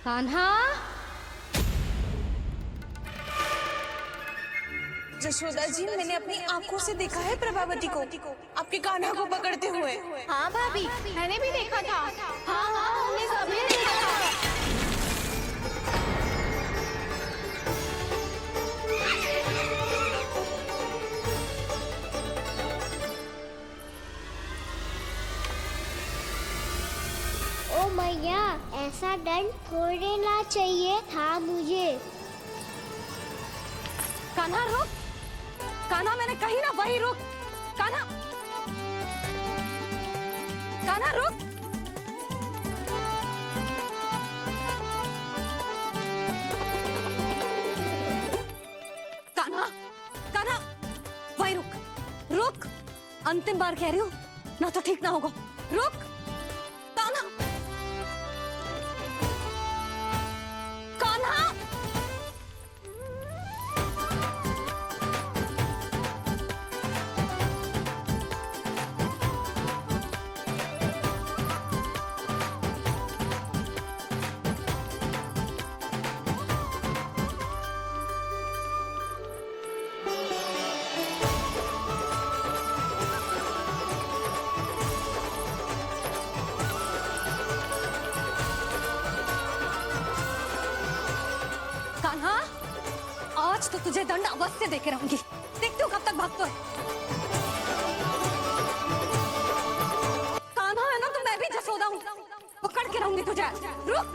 कान्हा, जशोदा जी, मैंने अपनी आंखों से देखा है प्रभावती को आपके कान्हा को पकड़ते हुए। हाँ भाभी, मैंने भी देखा था। हाँ हाँ, हमने सबने देखा था। ओ मैया, ऐसा दंड थोड़े ना चाहिए था मुझे। कान्हा रुक, कान्हा मैंने कही ना वही रुक। कान्हा, कान्हा रुक। कान्हा, कान्हा वही रुक, रुक। अंतिम बार कह रही हूँ, ना तो ठीक ना होगा। रुक कान्हा, कान्हा। कान्हा, आज तो तुझे दंड अवश्य देके रहूंगी। देखती हूँ कब तक भागता है। कान्हा है ना तो मैं भी जसोदा हूँ, पकड़ के रहूंगी तुझे। रुक।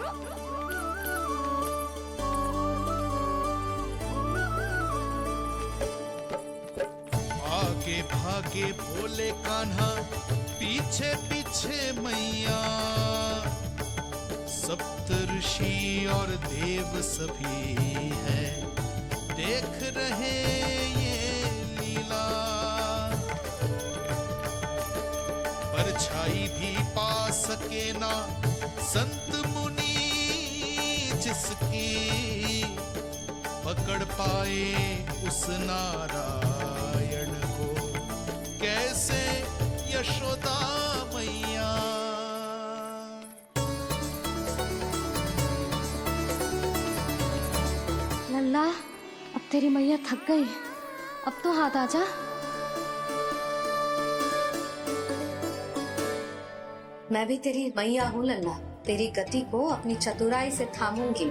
आगे भागे भोले कान्हा, पीछे पीछे मैया। सप्तऋषि और देव सभी हैं, देख रहे ये लीला। परछाई भी पा सके ना संत मुनि जिसकी, पकड़ पाए उस नारायण को कैसे यशोदा मैया। लल्ला, अब तेरी मैया थक गई, अब तो हाथ आजा। मैं भी तेरी मैया हूँ लल्ला, तेरी गति को अपनी चतुराई से थामूंगी।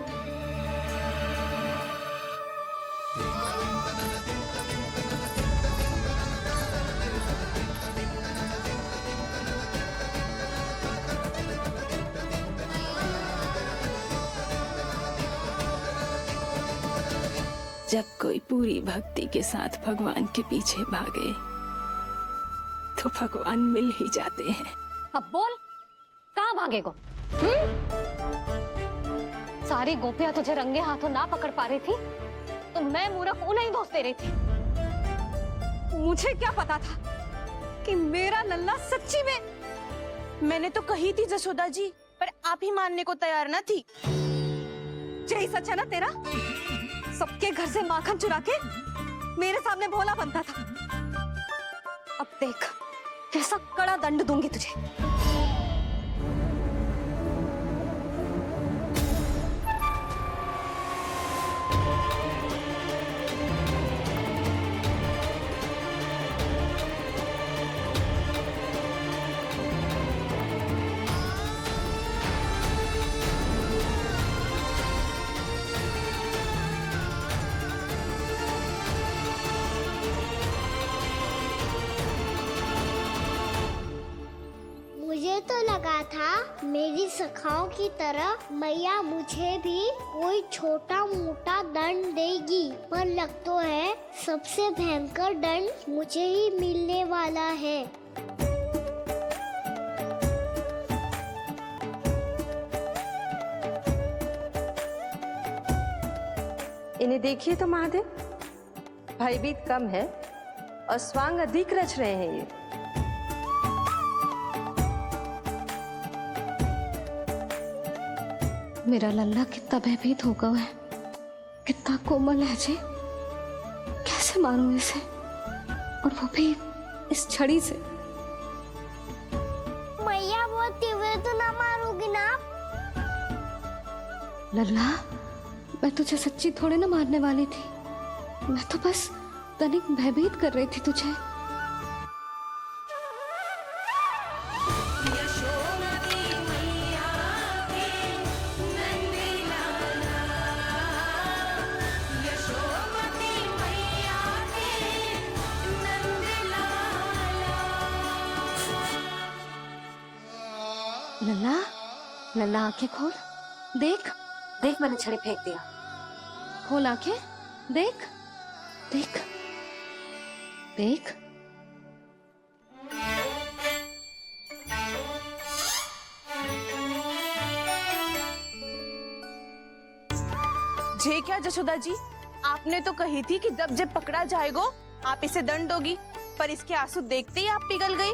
जब कोई पूरी भक्ति के साथ भगवान के पीछे भागे तो भगवान मिल ही जाते हैं। अब बोल, कहाँ भागेगा? सारी गोपियां तुझे रंगे हाथों ना पकड़ पा रही थी तो मैं मूर्ख उन्हें ही दोष दे रही थी। मुझे क्या पता था कि मेरा लल्ला सच्ची में। मैंने तो कही थी जशोदा जी, पर आप ही मानने को तैयार न थी। यही सच है ना तेरा? सबके घर से माखन चुरा के मेरे सामने भोला बनता था। अब देख कैसा कड़ा दंड दूंगी तुझे। मुझे तो लगा था मेरी सखाओं की तरह मैया मुझे भी कोई छोटा मोटा दंड देगी, पर लग तो है सबसे भयंकर दंड मुझे ही मिलने वाला है। इन्हें देखिए तो महादेव, भयभीत कम है और स्वांग अधिक रच रहे हैं ये। मेरा लल्ला कितना भयभीत होगा है, कितना कोमल है जी। कैसे मारूं इसे, और वो भी इस छड़ी से। मैया बहुत तीव्र तो ना मारोगी ना? लल्ला, मैं तुझे सच्ची थोड़े ना मारने वाली थी। मैं तो बस तनिक भयभीत कर रही थी तुझे। लल्ला, लल्ला आंखें खोल, देख देख मैंने छड़ी फेंक दिया। खोल आंखें, देख देख देख। जे क्या जशोदा जी, आपने तो कही थी कि जब जब पकड़ा जाएगा आप इसे दंड दोगी, पर इसके आंसू देखते ही आप पिघल गई।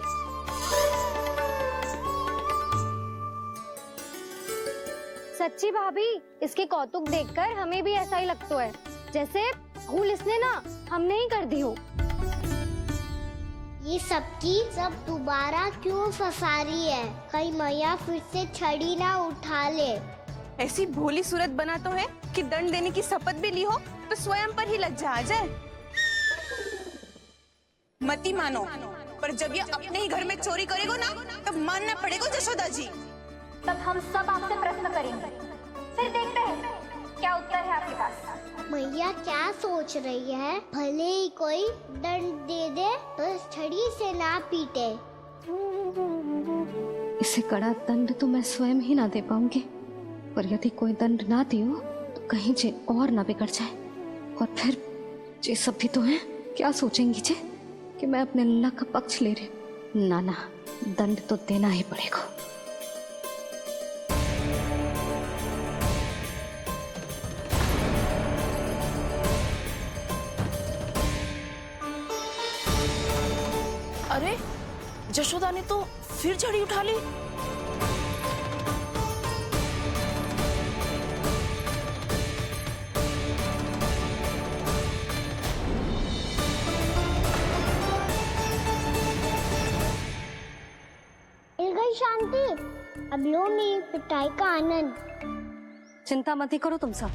सच्ची भाभी, इसके कौतुक देखकर हमें भी ऐसा ही लगता है जैसे भूल इसने ना हमने ही कर दी हो। ये सबकी सब दोबारा क्यों फंसा रही है? कहीं मैया फिर से छड़ी ना उठा ले। ऐसी भोली सूरत बना तो है कि दंड देने की शपथ भी ली हो तो स्वयं पर ही लज्जा आ जाए। मती मानो, पर जब ये अपने ही घर में चोरी करेगा ना तब मानना पड़ेगा जशोदा जी। तब हम सब आपसे प्रश्न करेंगे, फिर देखते हैं क्या उत्तर है आपके पास। मैया क्या सोच रही है? भले ही कोई दंड दे दे तो छड़ी से ना पीटे। इसे कड़ा दंड तो मैं स्वयं ही ना दे पाऊंगी, पर यदि कोई दंड ना दियो तो कहीं जे और ना बिगड़ जाए, और फिर जे सब भी तो हैं, क्या सोचेंगी जे कि मैं अपने लल्ला का पक्ष ले रही। ना ना, दंड तो देना ही पड़ेगा। अरे जशोदा ने तो फिर छड़ी उठा ली। मिल गई शांति, अब लो मेरी पिटाई का आनंद। चिंता मत ही करो तुम सब,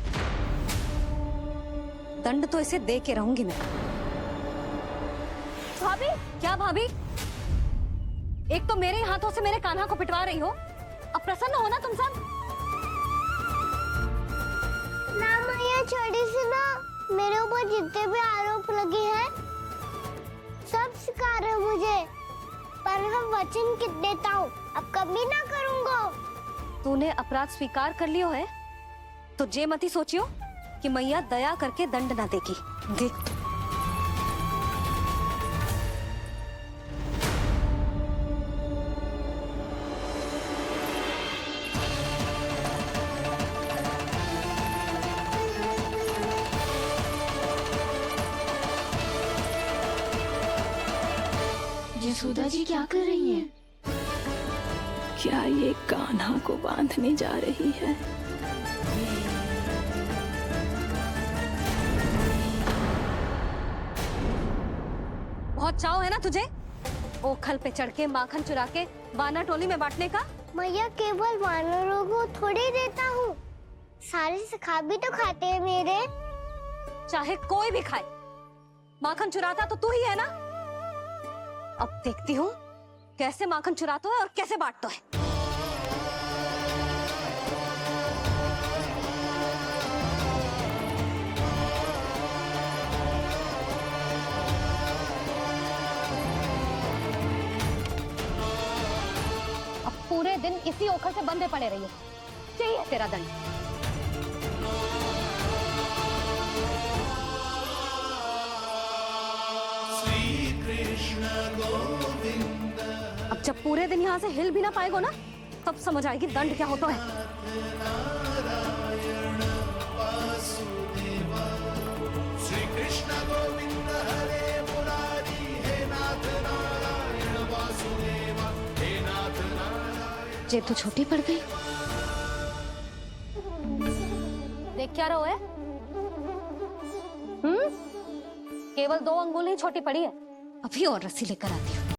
दंड तो इसे दे के रहूंगी मैं। भाभी, क्या भाभी? एक तो मेरे हाथों से मेरे कान्हा को पिटवा रही हो, अब प्रसन्न हो ना तुम सब? ना मैया, छड़ी से ना मेरे ऊपर जितने भी आरोप लगे हैं सब स्वीकार है मुझे, पर हम वचन कित देता हूँ अब कभी ना करूँगा। तूने अपराध स्वीकार कर लियो है तो जे मती सोचियो कि मैया दया करके दंड ना देगी। देख यशोदा जी क्या कर रही हैं? क्या ये कान्हा को बांधने जा रही है? बहुत चाव है ना तुझे ओखल पे चढ़ के माखन चुरा के वानर टोली में बांटने का? मैया केवल वानरों को थोड़ी देता हूँ, सारे सखा भी तो खाते हैं मेरे। चाहे कोई भी खाए, माखन चुराता तो तू ही है ना। अब देखती हूँ कैसे माखन चुराता है और कैसे बांटता है। अब पूरे दिन इसी ओखल से बंधे पड़े रहिए, चाहिए तेरा दंड। अब जब पूरे दिन यहाँ से हिल भी ना पाएगो ना, तब समझ आएगी दंड क्या होता है। श्री कृष्ण गोविंद हरे मुरारी, हे नाथ नारायण वासुदेव, हे नाथ नारायण। जेब तो छोटी पड़ गई। देख क्या रहो है? केवल 2 अंगुल ही छोटी पड़ी है, अभी और रस्सी लेकर आती हूँ।